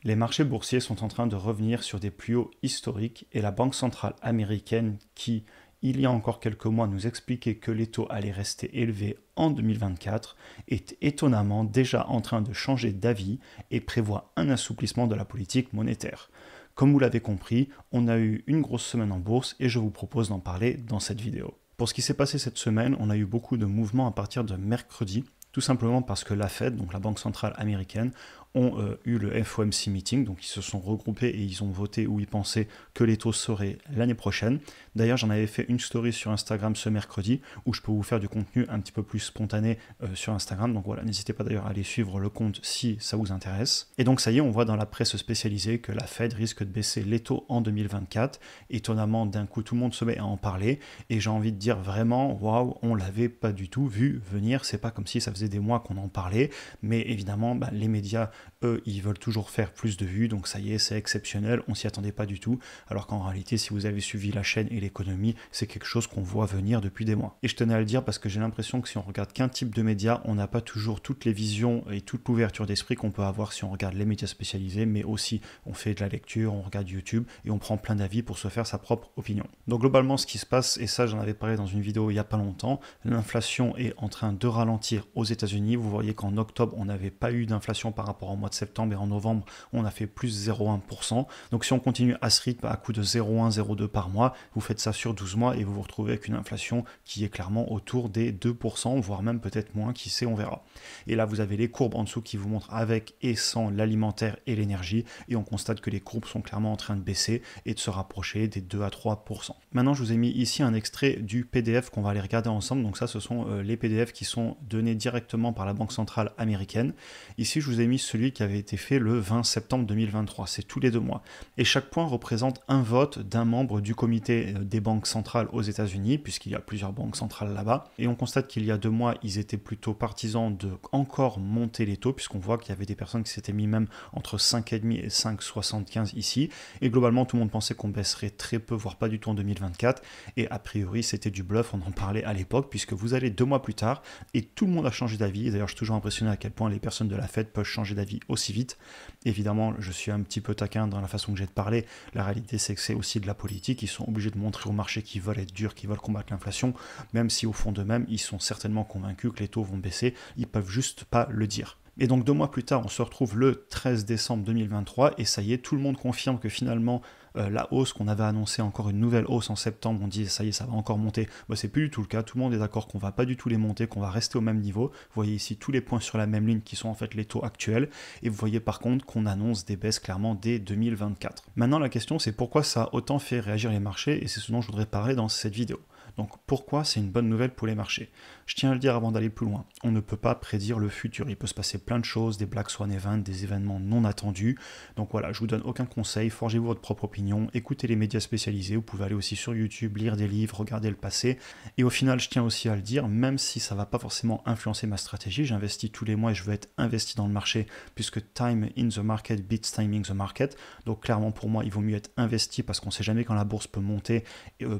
Les marchés boursiers sont en train de revenir sur des plus hauts historiques et la Banque centrale américaine qui, il y a encore quelques mois, nous expliquait que les taux allaient rester élevés en 2024, est étonnamment déjà en train de changer d'avis et prévoit un assouplissement de la politique monétaire. Comme vous l'avez compris, on a eu une grosse semaine en bourse et je vous propose d'en parler dans cette vidéo. Pour ce qui s'est passé cette semaine, on a eu beaucoup de mouvements à partir de mercredi, tout simplement parce que la Fed, donc la Banque centrale américaine, ont eu le FOMC meeting, donc ils se sont regroupés et ils ont voté où ils pensaient que les taux seraient l'année prochaine. D'ailleurs, j'en avais fait une story sur Instagram ce mercredi où je peux vous faire du contenu un petit peu plus spontané sur Instagram. Donc voilà, n'hésitez pas d'ailleurs à aller suivre le compte si ça vous intéresse. Et donc ça y est, on voit dans la presse spécialisée que la Fed risque de baisser les taux en 2024. Étonnamment, d'un coup, tout le monde se met à en parler et j'ai envie de dire vraiment, waouh, on l'avait pas du tout vu venir. C'est pas comme si ça faisait des mois qu'on en parlait, mais évidemment, les médias, eux, ils veulent toujours faire plus de vues, donc ça y est, c'est exceptionnel, on s'y attendait pas du tout, alors qu'en réalité, si vous avez suivi la chaîne et l'économie, c'est quelque chose qu'on voit venir depuis des mois. Et je tenais à le dire parce que j'ai l'impression que si on regarde qu'un type de médias, on n'a pas toujours toutes les visions et toute l'ouverture d'esprit qu'on peut avoir si on regarde les médias spécialisés, mais aussi on fait de la lecture, on regarde YouTube et on prend plein d'avis pour se faire sa propre opinion. Donc globalement, ce qui se passe, et ça j'en avais parlé dans une vidéo il y a pas longtemps, l'inflation est en train de ralentir aux États-Unis. Vous voyez qu'en octobre, on n'avait pas eu d'inflation par rapport au mois de septembre et en novembre, on a fait plus 0,1%. Donc si on continue à ce rythme à coup de 0,1, 0,2 par mois, vous faites ça sur 12 mois et vous vous retrouvez avec une inflation qui est clairement autour des 2%, voire même peut-être moins, qui sait, on verra. Et là, vous avez les courbes en dessous qui vous montrent avec et sans l'alimentaire et l'énergie et on constate que les courbes sont clairement en train de baisser et de se rapprocher des 2 à 3%. Maintenant, je vous ai mis ici un extrait du PDF qu'on va aller regarder ensemble. Donc ça, ce sont les PDF qui sont donnés directement par la Banque centrale américaine. Ici, je vous ai mis celui qui avait été fait le 20 septembre 2023. C'est tous les 2 mois. Et chaque point représente un vote d'un membre du comité des banques centrales aux États-Unis, puisqu'il y a plusieurs banques centrales là-bas. Et on constate qu'il y a 2 mois, ils étaient plutôt partisans de encore monter les taux, puisqu'on voit qu'il y avait des personnes qui s'étaient mis même entre 5,5 et 5,75 ici. Et globalement, tout le monde pensait qu'on baisserait très peu, voire pas du tout en 2024. Et a priori, c'était du bluff. On en parlait à l'époque, puisque vous allez 2 mois plus tard et tout le monde a changé d'avis. D'ailleurs, je suis toujours impressionné à quel point les personnes de la Fed peuvent changer d'avis aussi vite. Évidemment, je suis un petit peu taquin dans la façon que j'ai de parler. La réalité, c'est que c'est aussi de la politique. Ils sont obligés de montrer au marché qu'ils veulent être durs, qu'ils veulent combattre l'inflation, même si au fond d'eux-mêmes, ils sont certainement convaincus que les taux vont baisser. Ils peuvent juste pas le dire. Et donc 2 mois plus tard, on se retrouve le 13 décembre 2023 et ça y est, tout le monde confirme que finalement la hausse qu'on avait annoncée, encore une nouvelle hausse en septembre, on dit ça y est, ça va encore monter. C'est plus du tout le cas, tout le monde est d'accord qu'on va pas du tout les monter, qu'on va rester au même niveau. Vous voyez ici tous les points sur la même ligne qui sont en fait les taux actuels et vous voyez par contre qu'on annonce des baisses clairement dès 2024. Maintenant la question c'est pourquoi ça a autant fait réagir les marchés et c'est ce dont je voudrais parler dans cette vidéo. Donc pourquoi c'est une bonne nouvelle pour les marchés? Je tiens à le dire avant d'aller plus loin, on ne peut pas prédire le futur, il peut se passer plein de choses, des Black Swan events, des événements non attendus, donc voilà, je vous donne aucun conseil, forgez-vous votre propre opinion, écoutez les médias spécialisés, vous pouvez aller aussi sur YouTube, lire des livres, regarder le passé, et au final je tiens aussi à le dire, même si ça ne va pas forcément influencer ma stratégie, j'investis tous les mois et je veux être investi dans le marché, puisque time in the market beats timing the market, donc clairement pour moi il vaut mieux être investi parce qu'on ne sait jamais quand la bourse peut monter,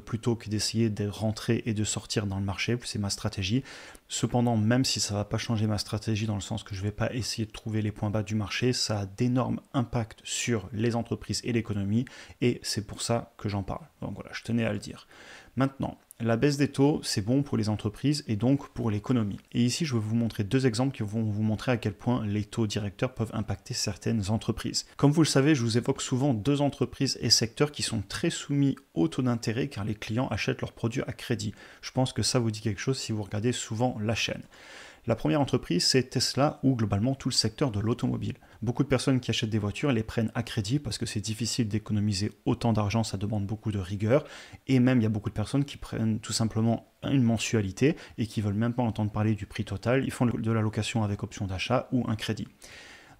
plutôt que d'essayer de rentrer et de sortir dans le marché, c'est ma stratégie. Cependant, même si ça ne va pas changer ma stratégie dans le sens que je ne vais pas essayer de trouver les points bas du marché, ça a d'énormes impacts sur les entreprises et l'économie et c'est pour ça que j'en parle. Donc voilà, je tenais à le dire. Maintenant, la baisse des taux, c'est bon pour les entreprises et donc pour l'économie. Et ici, je vais vous montrer 2 exemples qui vont vous montrer à quel point les taux directeurs peuvent impacter certaines entreprises. Comme vous le savez, je vous évoque souvent 2 entreprises et secteurs qui sont très soumis au taux d'intérêt car les clients achètent leurs produits à crédit. Je pense que ça vous dit quelque chose si vous regardez souvent la chaîne. La première entreprise, c'est Tesla ou globalement tout le secteur de l'automobile. Beaucoup de personnes qui achètent des voitures les prennent à crédit parce que c'est difficile d'économiser autant d'argent, ça demande beaucoup de rigueur. Et même, il y a beaucoup de personnes qui prennent tout simplement une mensualité et qui veulent même pas entendre parler du prix total. Ils font de la location avec option d'achat ou un crédit.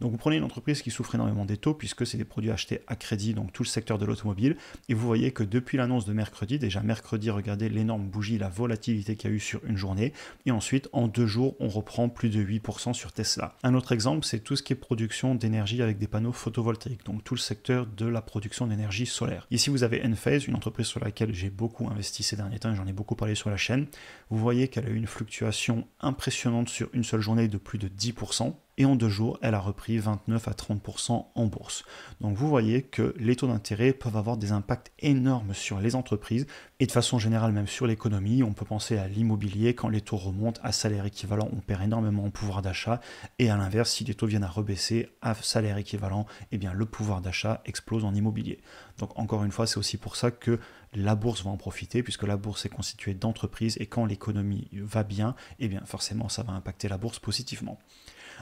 Donc vous prenez une entreprise qui souffre énormément des taux puisque c'est des produits achetés à crédit, donc tout le secteur de l'automobile, et vous voyez que depuis l'annonce de mercredi, déjà mercredi, regardez l'énorme bougie, la volatilité qu'il y a eu sur une journée, et ensuite en 2 jours, on reprend plus de 8% sur Tesla. Un autre exemple, c'est tout ce qui est production d'énergie avec des panneaux photovoltaïques, donc tout le secteur de la production d'énergie solaire. Ici vous avez Enphase, une entreprise sur laquelle j'ai beaucoup investi ces derniers temps, et j'en ai beaucoup parlé sur la chaîne. Vous voyez qu'elle a eu une fluctuation impressionnante sur une seule journée de plus de 10%. et en 2 jours, elle a repris 29 à 30% en bourse. Donc vous voyez que les taux d'intérêt peuvent avoir des impacts énormes sur les entreprises et de façon générale même sur l'économie. On peut penser à l'immobilier, quand les taux remontent à salaire équivalent, on perd énormément en pouvoir d'achat, et à l'inverse, si les taux viennent à rebaisser à salaire équivalent, eh bien le pouvoir d'achat explose en immobilier. Donc encore une fois, c'est aussi pour ça que la bourse va en profiter, puisque la bourse est constituée d'entreprises, et quand l'économie va bien, eh bien forcément ça va impacter la bourse positivement.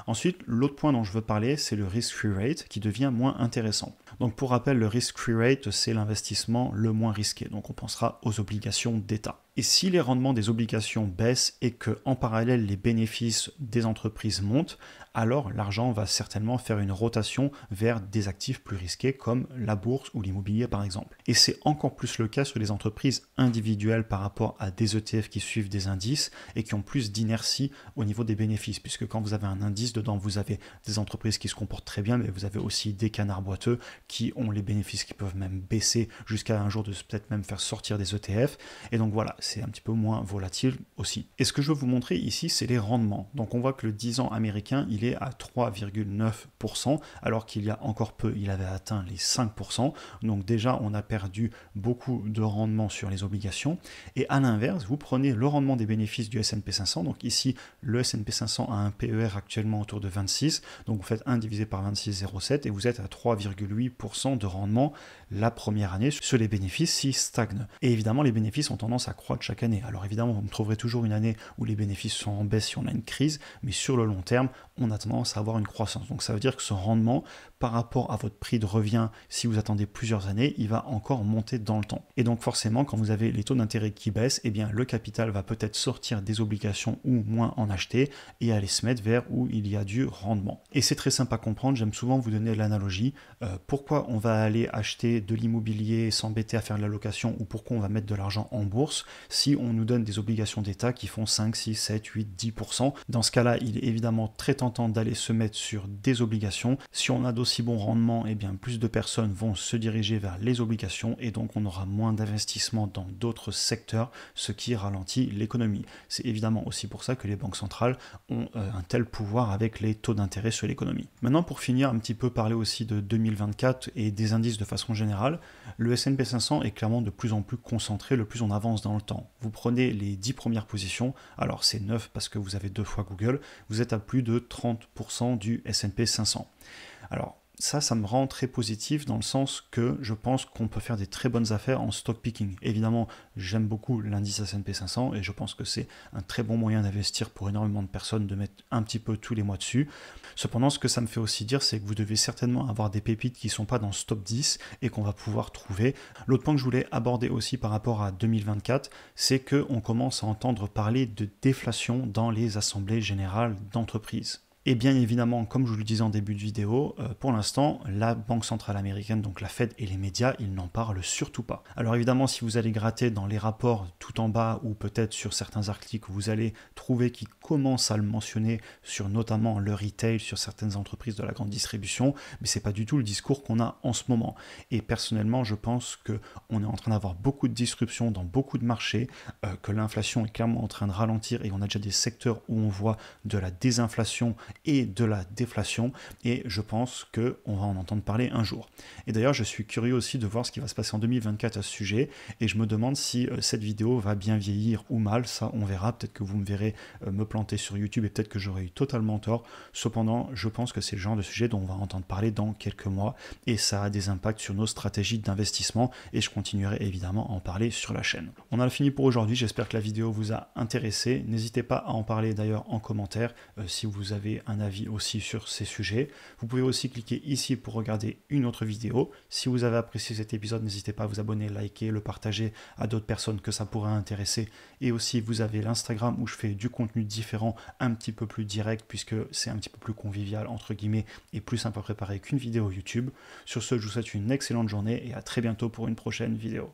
Ensuite, l'autre point dont je veux parler, c'est le risk-free rate qui devient moins intéressant. Donc pour rappel, le risk-free rate, c'est l'investissement le moins risqué. Donc on pensera aux obligations d'État. Et si les rendements des obligations baissent et que en parallèle les bénéfices des entreprises montent, alors l'argent va certainement faire une rotation vers des actifs plus risqués comme la bourse ou l'immobilier par exemple. Et c'est encore plus le cas sur les entreprises individuelles par rapport à des ETF qui suivent des indices et qui ont plus d'inertie au niveau des bénéfices, puisque quand vous avez un indice, dedans vous avez des entreprises qui se comportent très bien, mais vous avez aussi des canards boiteux qui ont les bénéfices qui peuvent même baisser jusqu'à un jour de peut-être même faire sortir des ETF. Et donc voilà, c'est un petit peu moins volatile aussi. Et ce que je veux vous montrer ici, c'est les rendements. Donc on voit que le 10 ans américain, il est à 3,9%, alors qu'il y a encore peu, il avait atteint les 5%. Donc déjà, on a perdu beaucoup de rendement sur les obligations. Et à l'inverse, vous prenez le rendement des bénéfices du S&P 500. Donc ici, le S&P 500 a un PER actuellement autour de 26. Donc vous faites 1 divisé par 26,07 et vous êtes à 3,8% de rendement la première année sur les bénéfices s'ils stagnent. Et évidemment, les bénéfices ont tendance à croître chaque année. Alors évidemment, vous me trouverez toujours une année où les bénéfices sont en baisse si on a une crise, mais sur le long terme, on a tendance à avoir une croissance. Donc ça veut dire que ce rendement, par rapport à votre prix de revient, si vous attendez plusieurs années, il va encore monter dans le temps. Et donc forcément, quand vous avez les taux d'intérêt qui baissent, eh bien le capital va peut-être sortir des obligations ou moins en acheter et aller se mettre vers où il y a du rendement. Et c'est très simple à comprendre, j'aime souvent vous donner l'analogie. Pourquoi on va aller acheter de l'immobilier, s'embêter à faire de la location, ou pourquoi on va mettre de l'argent en bourse si on nous donne des obligations d'État qui font 5, 6, 7, 8, 10%. Dans ce cas-là, il est évidemment très tentant d'aller se mettre sur des obligations. Si on a d'aussi bons rendements, eh bien plus de personnes vont se diriger vers les obligations et donc on aura moins d'investissements dans d'autres secteurs, ce qui ralentit l'économie. C'est évidemment aussi pour ça que les banques centrales ont un tel pouvoir avec les taux d'intérêt sur l'économie. Maintenant, pour finir, un petit peu parler aussi de 2024 et des indices de façon générale, le S&P 500 est clairement de plus en plus concentré le plus on avance dans le temps. Vous prenez les 10 premières positions, alors c'est 9 parce que vous avez 2 fois Google, vous êtes à plus de 30% du S&P 500. Alors, ça me rend très positif dans le sens que je pense qu'on peut faire des très bonnes affaires en stock picking. Évidemment, j'aime beaucoup l'indice S&P 500 et je pense que c'est un très bon moyen d'investir pour énormément de personnes, de mettre un petit peu tous les mois dessus. Cependant, ce que ça me fait aussi dire, c'est que vous devez certainement avoir des pépites qui ne sont pas dans ce top 10 et qu'on va pouvoir trouver. L'autre point que je voulais aborder aussi par rapport à 2024, c'est qu'on commence à entendre parler de déflation dans les assemblées générales d'entreprises. Et bien évidemment, comme je vous le disais en début de vidéo, pour l'instant, la Banque centrale américaine, donc la Fed et les médias, ils n'en parlent surtout pas. Alors évidemment, si vous allez gratter dans les rapports tout en bas ou peut-être sur certains articles, vous allez trouver qu'ils commencent à le mentionner sur notamment le retail, sur certaines entreprises de la grande distribution, mais c'est pas du tout le discours qu'on a en ce moment. Et personnellement, je pense qu'on est en train d'avoir beaucoup de disruptions dans beaucoup de marchés, que l'inflation est clairement en train de ralentir et on a déjà des secteurs où on voit de la désinflation et de la déflation, et je pense qu'on va en entendre parler un jour. Et d'ailleurs, je suis curieux aussi de voir ce qui va se passer en 2024 à ce sujet, et je me demande si cette vidéo va bien vieillir ou mal, ça on verra, peut-être que vous me verrez me planter sur YouTube, et peut-être que j'aurai eu totalement tort. Cependant, je pense que c'est le genre de sujet dont on va entendre parler dans quelques mois, et ça a des impacts sur nos stratégies d'investissement, et je continuerai évidemment à en parler sur la chaîne. On a fini pour aujourd'hui, j'espère que la vidéo vous a intéressé, n'hésitez pas à en parler d'ailleurs en commentaire si vous avez un avis aussi sur ces sujets. Vous pouvez aussi cliquer ici pour regarder une autre vidéo. Si vous avez apprécié cet épisode, n'hésitez pas à vous abonner, liker, le partager à d'autres personnes que ça pourrait intéresser. Et aussi, vous avez l'Instagram où je fais du contenu différent, un petit peu plus direct, puisque c'est un petit peu plus convivial, entre guillemets, et plus simple à préparer qu'une vidéo YouTube. Sur ce, je vous souhaite une excellente journée et à très bientôt pour une prochaine vidéo.